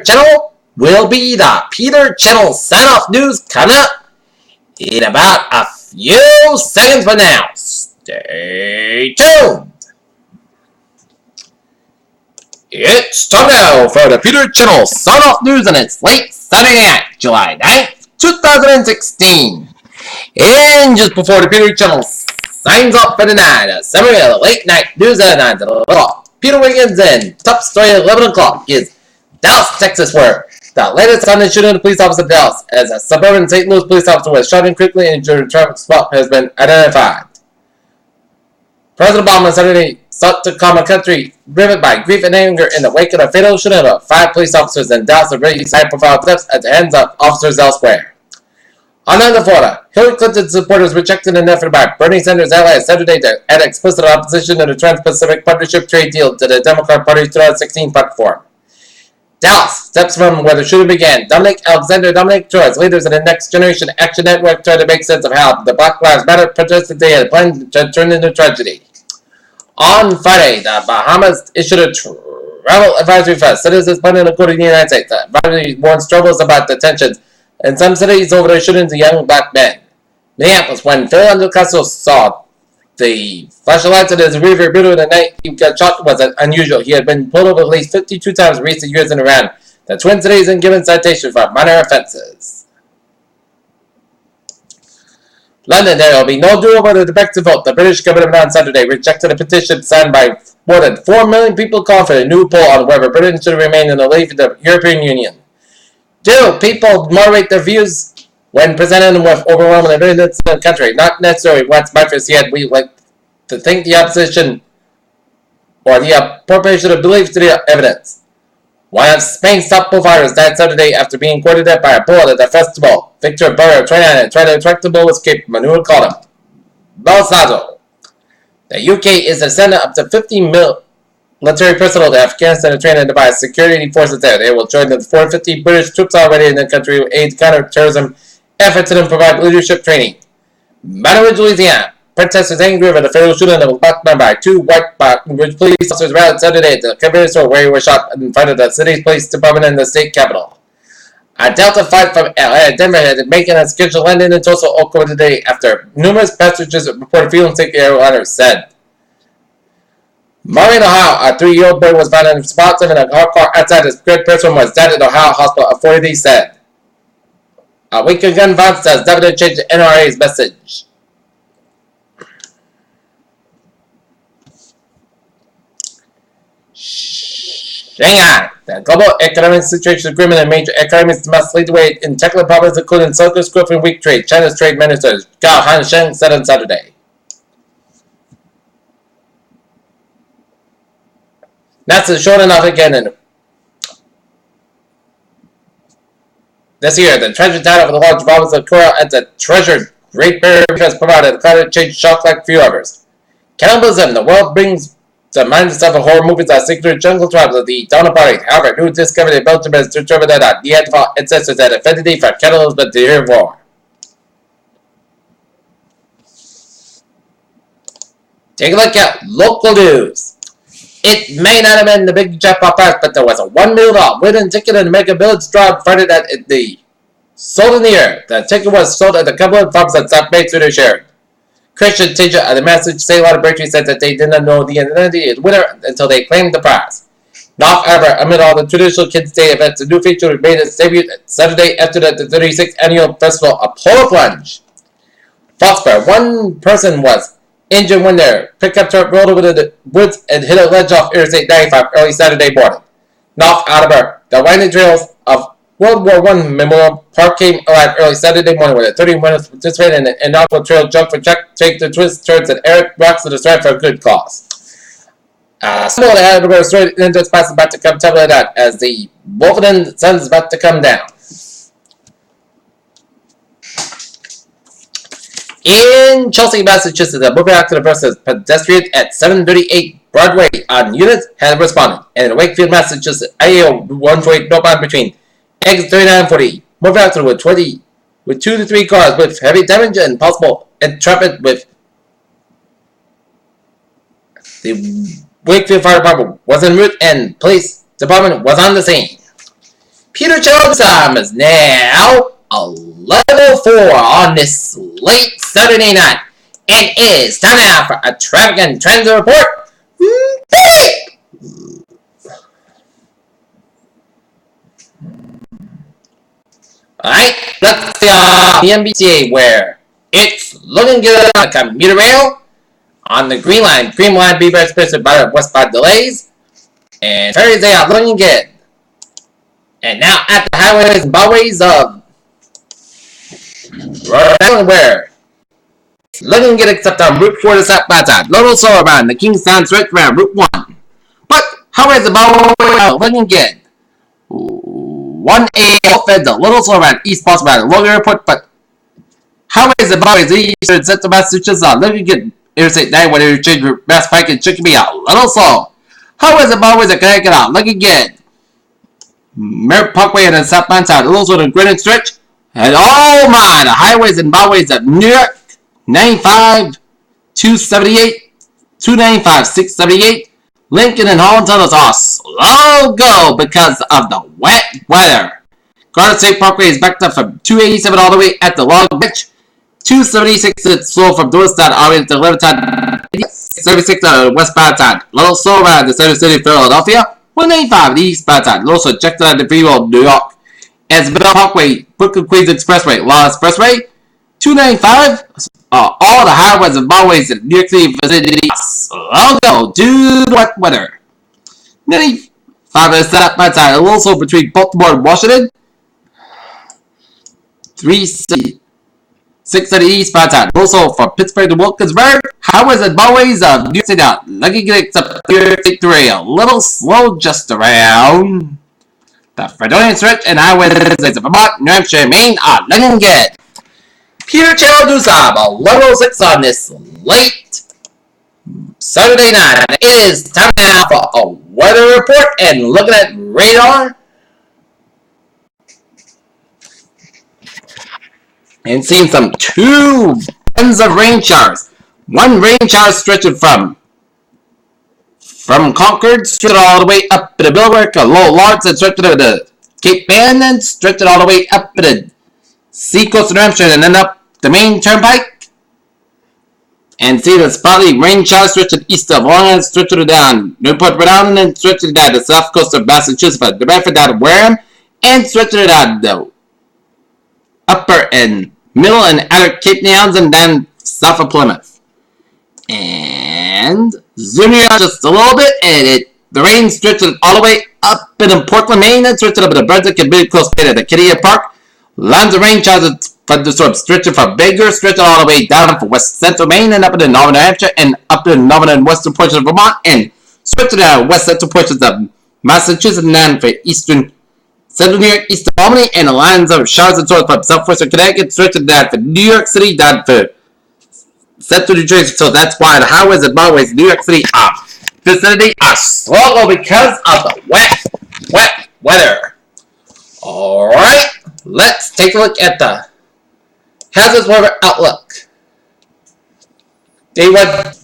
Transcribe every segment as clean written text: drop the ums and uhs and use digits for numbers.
channel will be the Peter Channel sign-off news coming up in about a few seconds from now. Stay tuned. It's time now for the Peter Channel sign-off news, and it's late Saturday night, July 9th, 2016. And just before the Peter Channel signs off for the night, a summary of the late night news at 9 to 11 o'clock. Peter Wiggins and top story at 11 o'clock is Dallas, Texas, where the latest on the shooting of the police officer in Dallas as a suburban St. Louis police officer was shot and quickly injured in a traffic stop has been identified. President Obama Saturday sought to calm a country driven by grief and anger in the wake of the fatal shooting of 5 police officers in Dallas and raised high-profile deaths at the hands of officers elsewhere. On another Florida, Hillary Clinton's supporters rejected an effort by Bernie Sanders' allies Saturday to add explicit opposition to the Trans-Pacific Partnership trade deal to the Democrat Party's 2016 platform. Dallas, steps from where the shooting began. Dominic Troy, leaders of the Next Generation Action Network, tried to make sense of how the Black Lives Matter protests today had planned to turn into tragedy. On Friday, the Bahamas issued a travel advisory for citizens planning to go to the United States. The advisory warns troubles about the tensions in some cities over the shootings of young black men. Minneapolis, when Phil Castro saw the flashing lights in his rearview mirror the night he got shot, was unusual. He had been pulled over at least 52 times in recent years in Iran. The Twin Cities and given citations for minor offenses. London, there will be no do-over to the Brexit vote. The British government on Saturday rejected a petition signed by more than 4 million people calling for a new poll on whether Britain should remain in the lead of the European Union. Do people moderate their views when presented with overwhelming evidence in the country? Not necessarily what's breakfast yet. We like to think the opposition or the appropriation of beliefs to the evidence. One of Spain's top bullfighters died Saturday after being quartered up by a bullet at the festival. Victor Burrow, 29, tried to attract the bull escape. Manuel called him Balsado. The UK is to send up to 50 military personnel to Afghanistan to train and devise security forces there. They will join the 450 British troops already in the country who aid counter-terrorism efforts and provide leadership training. Baton Rouge, Louisiana. Protesters angry over the fatal shooting that was backed by 2 white police officers rallied Saturday at the convenience store where he was shot in front of the city's police department in the state capital. A Delta flight from Denver had been making a scheduled landing in Tulsa, Oklahoma today after numerous passengers reported feeling sick, the airliner said. Marion, Ohio, a 3-year-old boy was found unresponsive in a car outside his person was dead at Ohio hospital, authorities said. A week of gun violence has definitely changed the NRA's message. Shanghai. The Global Economic Situation Agreement and major economies must lead the way in technical problems, including Silk growth and weak trade, China's trade minister Gao Hansheng said on Saturday. NASA short enough again. This year, the treasure data for the large volumes of coral at the treasured Great Barrier Reef has provided a climate change shock like few others. Cannibalism, the world brings to mind itself of horror movies that secret jungle tribes of the Donna Party. However, new discovery in Belgium has determined that Neanderthal ancestors had affinity for cannibalism but to herbivore. Take a look at local news. It may not have been the big jackpot prize, but there was a $1 million win ticket in the Mega Village Drive Friday that sold in the air. The ticket was sold at the Cumberland Farms at South Main Street shared. Christian teacher at the Massachusetts State Lottery Breakthrough said that they did not know the identity of the winner until they claimed the prize. Not however, amid all the traditional Kids' Day events, a new feature made its debut Saturday after the 36th annual festival, a polar plunge. Foxborough, one person was injured when their pickup truck rolled over the woods and hit a ledge off Interstate 95 early Saturday morning. North Attleboro, the winding trails of World War I Memorial Park came alive early Saturday morning with 30 winners participating in an inaugural trail jump for check, take the twists, turns, and Eric rocks to the stride for a good cause. Some of the Attleboro story Ninja Spice is about to come tell that as the Wolverine sun is about to come down. In Chelsea, Massachusetts, a moving accident versus pedestrian at 738 Broadway on units had responded. And in Wakefield, Massachusetts, IAO 128 northbound between exit 39 and 40. Moving accident with 2 to 3 cars with heavy damage and possible entrapment with the Wakefield Fire Department was en route and police department was on the scene. Peter Channel time is now 11:04 on this late Saturday night. And it's time now for a traffic and transit report. Alright, let's see the MBTA where it's looking good on the commuter rail. On the green line be very specific by the westbound delays. And ferries, they are looking good. And now at the highways and byways of Rhode Island where it's looking good except on Route 4 to southbound side. Little slower around the Kingstown stretch around Route 1. But highways and byways are looking good. 1A feds a little slower around East Boston around the Logan Airport, but highways and byways east and central Massachusetts are looking good. Interstate 9 when you change Mass Pike and Chicopee a little slow. Highways and byways are connected out looking good. Merritt Parkway and the southbound side, also the Greenwich stretch, and oh my, the highways and byways of New York, 95, 278, 295, 678, Lincoln and Holland tunnels are slow go because of the wet weather. Garden State Parkway is backed up from 287 all the way at the Long Beach, 276 is slow from Doylestown all the way to Levittown, 76 on the westbound side, a little slow around the center city of Philadelphia. 195 the eastbound side, also ejected on the freeway of New York. Isabel Parkway, Brooklyn Queens Expressway, Law Expressway, 295. All the highways and byways in New York City vicinity slow go due to wet weather. 95 is southbound side, also between Baltimore and Washington. 360. 6 on the eastbound side, also from Pittsburgh to Wilkinsburg. Highways and byways of New York City out. Lucky get except New York State 3, a little slow just around the Fredonia stretch, and highways of Vermont, New Hampshire, Maine are looking good. Peter Channel News Hub, 11:06 on this late Saturday night. It is time now for a weather report and looking at radar. And seeing some 2 tons of rain showers. One rain shower stretching from Concord, stretching all the way up to the Billerica, Lowell Lawrence, and stretching to the Cape Ann, and stretching all the way up to the seacoast of New Hampshire, and then up the Main Turnpike. And see the spotty rain shower stretching east of Long Island, stretching down Newport, Rhode Island, and stretching down the south coast of Massachusetts, New Bedford down to Wareham, and stretching it out the upper and middle and outer Cape Nowns, and then south of Plymouth. And zooming out just a little bit, and the rain stretching all the way up in Portland, Maine, and stretching up in the Brunswick and Big Close Bay at the Kitty Park. Lines of rain showers from the storm stretching from Bangor, stretching all the way down from west central Maine and up in northern New Hampshire and up in northern and western portions of Vermont, and stretching down west central portions of Massachusetts and then for eastern Central New York, east of Albany, and the lines of showers and storms from southwestern Connecticut, stretching down for New York City, down for central New Jersey. So that's why the highways and byways in New York City vicinity are slow because of the wet weather. Alright, let's take a look at the hazardous weather outlook. Day 1.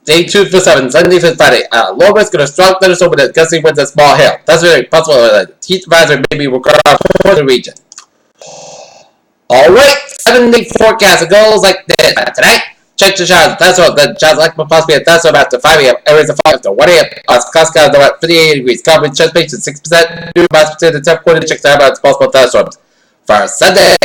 Day 2 for 7, Sunday for Friday. Low risk of a strong thunderstorm with a gusty winds and small hail. That's very possible that heat advisory may be required for the region. Alright, 7-day forecast. It goes like this. Tonight, check the showers. Thunderstorm. The showers like possibly a thunderstorm after 5 a.m. Areas of fog after 1 a.m. Costco is about 58 degrees. Carbon chest patient 6%. New miles percent. The 10th quarter check time about possible thunderstorms. For Sunday,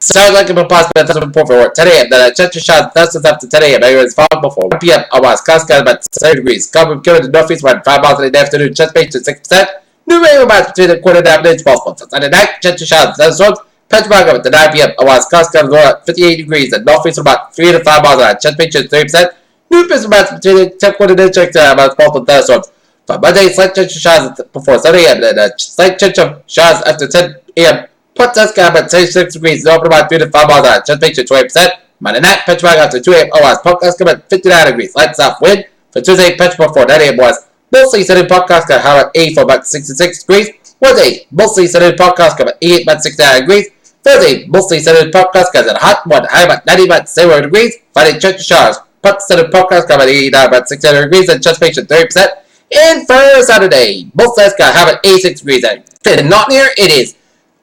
sounds like a possible thunderstorm report for 10 a.m. Then a check the showers. Thunderstorms after 10 a.m. Areas of fog before 1 p.m. Costco is about 70 degrees. Carbon to the northeast around 5 miles in the afternoon. Chest patient 6%. New rain miles between the quarter and a half inch possible. Sunday night, check the showers. Thunderstorms. Pittsburgh at the 9 p.m. Costco is 58 degrees and northeast about 3 to 5 miles an hour. Chest patient 30%. New business amounts between the 10th quarter and check about possible thunderstorms. For Monday, slight chance of showers before 7 a.m. Then a slight chance of showers after 10 a.m. Port Costco about 36 degrees, north about 3 to 5 miles an hour. Chest patient 20%. Monday night, Pittsburgh after 2 a.m. Port Costco about 59 degrees, light south wind. For Tuesday, Pittsburgh before 9 a.m. was mostly sunny. Port Costco high about 8 for about 66 degrees. Wednesday, mostly sunny. Port Costco about 88 about 69 degrees. Thursday, mostly sunny. Port Costco at a hot one, high about 90 about 0 degrees. Friday, chance of showers. Port sunny. Port Costco about 89 about 600 degrees and chest patient 30%. And for Saturday, both sides got have 86 degrees and not near. It is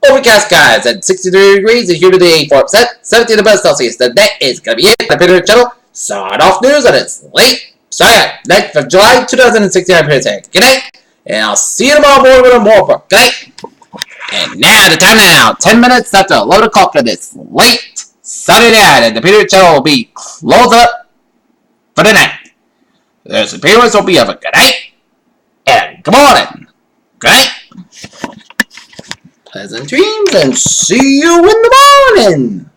overcast skies at 63 degrees and humidity 4%, 17 above Celsius. That is going to be it. The Peter Channel, Sawed Off News, and it's late. So yeah, 9th of July, 2016. I'm here saying good night, and I'll see you tomorrow morning with a more report. Good night. And now, the time now, 10 minutes after 11 o'clock for this late Saturday night, and the Peter Channel will be closed up for the night. This appearance will be of a good night and good morning. Good night. Pleasant dreams and see you in the morning.